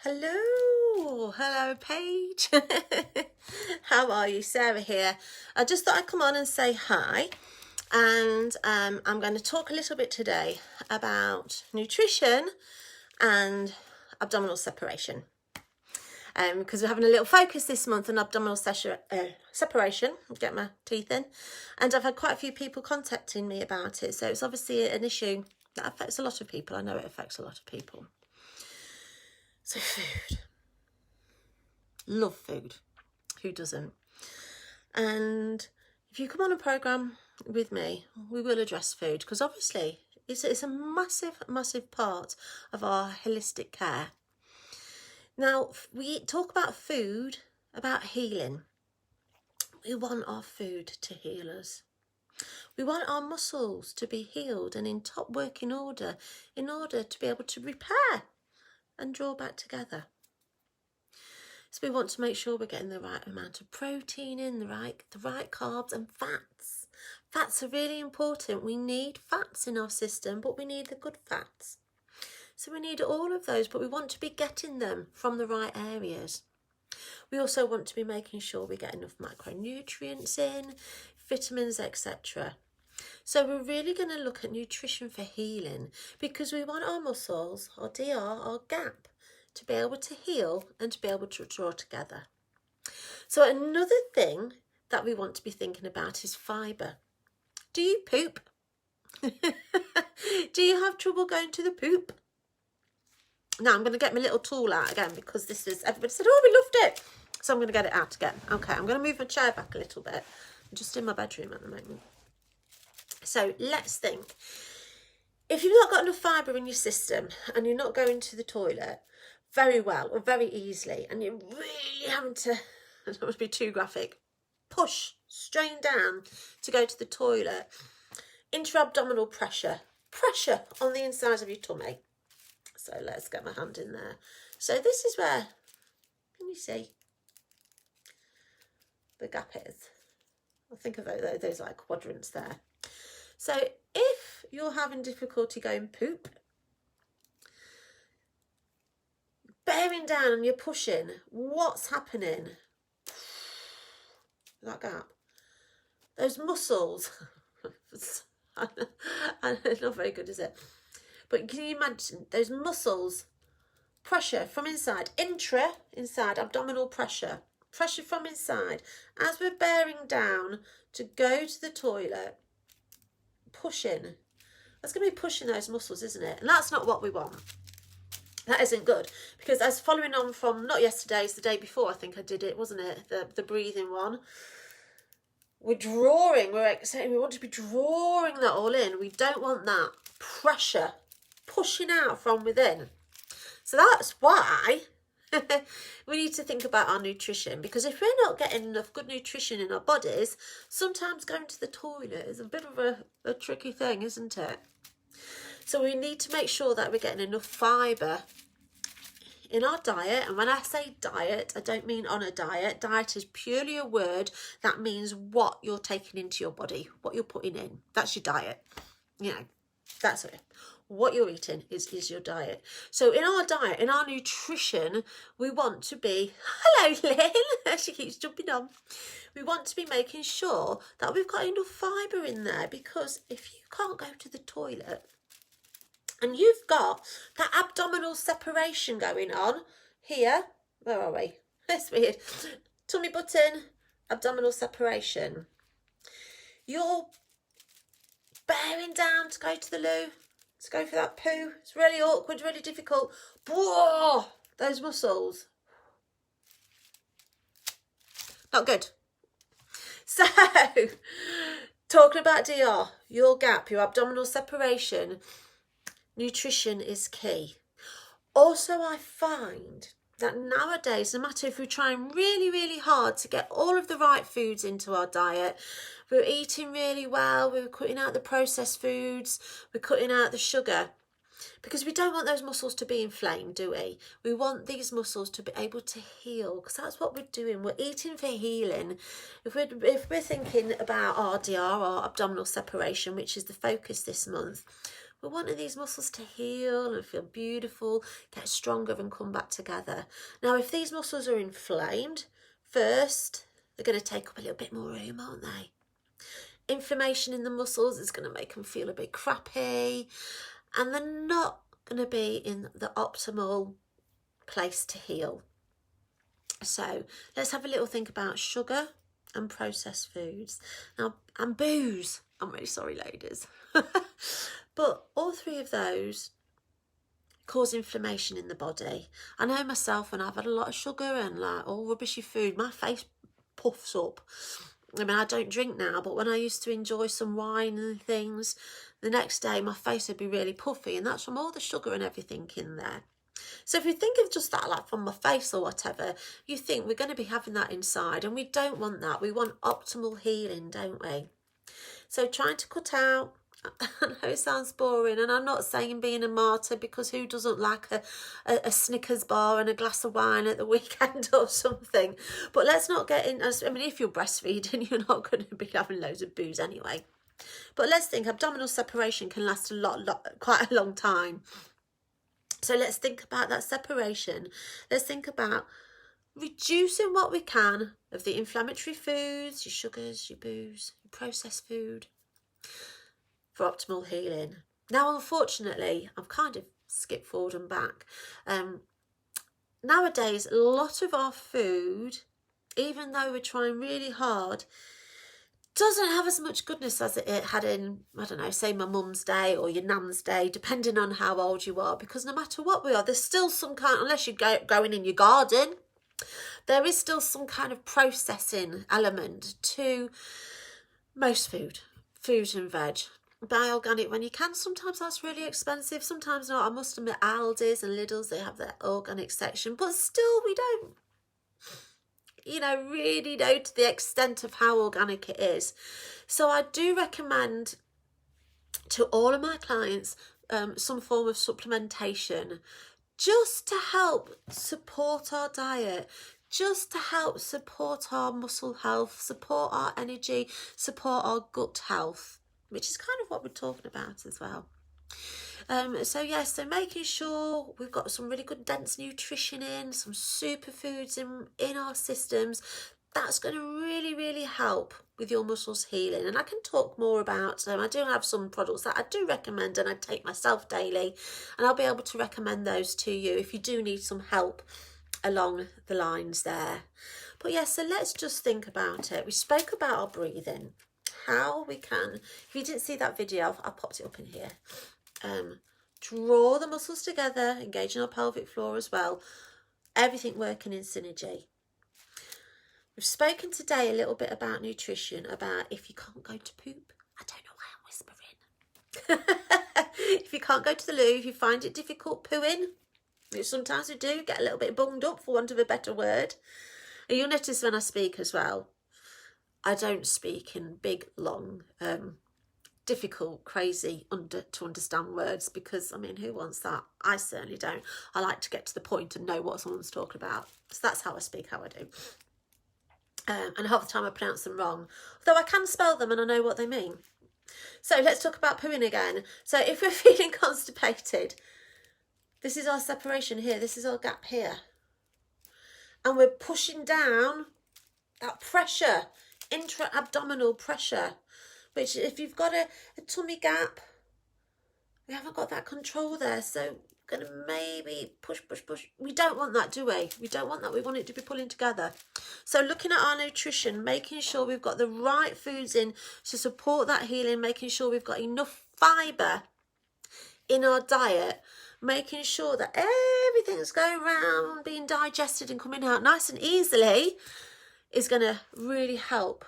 Hello Paige. How are you? Sarah here. I just thought I'd come on and say hi, and I'm going to talk a little bit today about nutrition and abdominal separation, because we're having a little focus this month on abdominal separation. Get my teeth in, and I've had quite a few people contacting me about it, so it's obviously an issue that affects a lot of people. I know it affects a lot of people. So food. Love food. Who doesn't? And if you come on a programme with me, we will address food, because obviously it's a massive part of our holistic care. Now, we talk about food, about healing. We want our food to heal us. We want our muscles to be healed and in top working order in order to be able to repair and draw back together. So we want to make sure we're getting the right amount of protein in, the right carbs and fats. Fats are really important. We need fats in our system, but we need the good fats. So we need all of those, but we want to be getting them from the right areas. We also want to be making sure we get enough macronutrients in, vitamins, etc. So we're really going to look at nutrition for healing, because we want our muscles, our DR, our gap, to be able to heal and to be able to draw together. So another thing that we want to be thinking about is fibre. Do you poop? Do you have trouble going to the poop? Now I'm going to get my little tool out again, because everybody said, oh, we loved it. So I'm going to get it out again. Okay, I'm going to move my chair back a little bit. I'm just in my bedroom at the moment. So let's think. If you've not got enough fibre in your system and you're not going to the toilet very well or very easily, and you're really having to, I don't want to be too graphic, push, strain down to go to the toilet, intra-abdominal pressure on the insides of your tummy. So let's get my hand in there. So this is where, can you see the gap is? I think of those like quadrants there. So if you're having difficulty going poop, bearing down and you're pushing, what's happening? That gap. Those muscles. Not very good, is it? But can you imagine those muscles? Pressure from inside, inside, abdominal pressure from inside. As we're bearing down to go to the toilet, pushing. That's going to be pushing those muscles, isn't it? And that's not what we want. That isn't good, because as following on from, not yesterday, it's the day before, I think I did it, wasn't it? The breathing one. We're excited, we want to be drawing that all in. We don't want that pressure pushing out from within. So that's why we need to think about our nutrition, because if we're not getting enough good nutrition in our bodies, sometimes going to the toilet is a bit of a tricky thing, isn't it? So we need to make sure that we're getting enough fibre in our diet. And when I say diet, I don't mean on a diet. Diet is purely a word that means what you're taking into your body, what you're putting in. That's your diet. You know, that's it. What you're eating is your diet. So in our diet, in our nutrition, we want to be, hello Lynn, she keeps jumping on. We want to be making sure that we've got enough fibre in there, because if you can't go to the toilet and you've got that abdominal separation going on here, where are we? That's weird. Tummy button, abdominal separation. You're bearing down to go to the loo, to go for that poo. It's really awkward, really difficult. Whoa, those muscles. Not good. So, talking about DR, your gap, your abdominal separation, nutrition is key. Also, I find that nowadays, no matter if we're trying really hard to get all of the right foods into our diet, we're eating really well, we're cutting out the processed foods, we're cutting out the sugar, because we don't want those muscles to be inflamed, do we? We want these muscles to be able to heal, because that's what we're doing. We're eating for healing. If we're thinking about our DR, our abdominal separation, which is the focus this month, We're wanting these muscles to heal and feel beautiful, get stronger and come back together. Now, if these muscles are inflamed, first, they're going to take up a little bit more room, aren't they? Inflammation in the muscles is going to make them feel a bit crappy, and they're not going to be in the optimal place to heal. So let's have a little think about sugar and processed foods. Now, and booze. I'm really sorry, ladies. But all three of those cause inflammation in the body. I know myself, when I've had a lot of sugar and like all rubbishy food, my face puffs up. I mean, I don't drink now, but when I used to enjoy some wine and things, the next day my face would be really puffy, and that's from all the sugar and everything in there. So if you think of just that, like from my face or whatever, you think we're going to be having that inside, and we don't want that. We want optimal healing, don't we? So trying to cut out, I know it sounds boring, and I'm not saying being a martyr, because who doesn't like a Snickers bar and a glass of wine at the weekend or something? But let's not get in, I mean, if you're breastfeeding, you're not going to be having loads of booze anyway. But let's think, abdominal separation can last quite a long time. So let's think about that separation. Let's think about reducing what we can of the inflammatory foods, your sugars, your booze, your processed food, for optimal healing. Now, unfortunately, I've kind of skipped forward and back. Nowadays, a lot of our food, even though we're trying really hard, doesn't have as much goodness as it had in, I don't know, say my mum's day or your nan's day, depending on how old you are, because no matter what we are, there's still some kind, unless you're going in your garden, there is still some kind of processing element to most food and veg. Buy organic when you can. Sometimes that's really expensive, sometimes not. I must admit, Aldi's and Lidl's, they have their organic section, but still we don't, really know to the extent of how organic it is. So I do recommend to all of my clients some form of supplementation, just to help support our diet, just to help support our muscle health, support our energy, support our gut health, which is kind of what we're talking about as well. So making sure we've got some really good dense nutrition in, some superfoods in our systems, that's going to really, really help with your muscles healing. And I can talk more about them. I do have some products that I do recommend and I take myself daily, and I'll be able to recommend those to you if you do need some help along the lines there. But yeah, so let's just think about it. We spoke about our breathing, how we can, if you didn't see that video, I popped it up in here. Draw the muscles together, engaging our pelvic floor as well, everything working in synergy. We've spoken today a little bit about nutrition, about if you can't go to poop. I don't know why I'm whispering. If you can't go to the loo, if you find it difficult pooing, which sometimes we do, get a little bit bunged up for want of a better word. And you'll notice when I speak as well, I don't speak in big, long, difficult, crazy to understand words, because I mean, who wants that? I certainly don't. I like to get to the point and know what someone's talking about. So that's how I speak, how I do. And half the time I pronounce them wrong, although I can spell them and I know what they mean. So let's talk about pooing again. So if we're feeling constipated, this is our separation here, this is our gap here, and we're pushing down that pressure, intra-abdominal pressure, which if you've got a tummy gap, we haven't got that control there, so we're going to maybe push. We don't want that, do we? We don't want that. We want it to be pulling together. So looking at our nutrition, making sure we've got the right foods in to support that healing, making sure we've got enough fibre in our diet, making sure that everything's going around, being digested and coming out nice and easily, is going to really help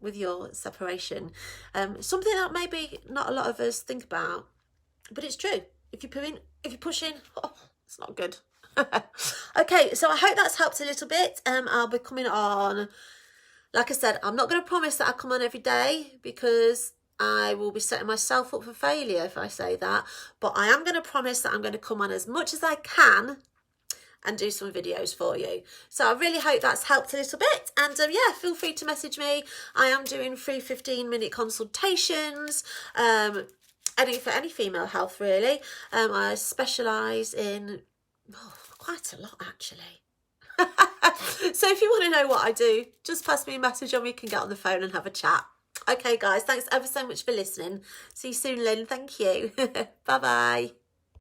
with your separation. Something that maybe not a lot of us think about, but it's true. If you're pooing, if you're pushing, it's not good. Okay, so I hope that's helped a little bit. I'll be coming on, like I said, I'm not going to promise that I come on every day, because I will be setting myself up for failure if I say that, but I am going to promise that I'm going to come on as much as I can and do some videos for you. So I really hope that's helped a little bit, and yeah, feel free to message me. I am doing free 15-minute consultations, for any female health really. I specialise in quite a lot actually. So if you want to know what I do, just pass me a message and we can get on the phone and have a chat. Okay guys, thanks ever so much for listening. See you soon, Lynn. Thank you. Bye bye.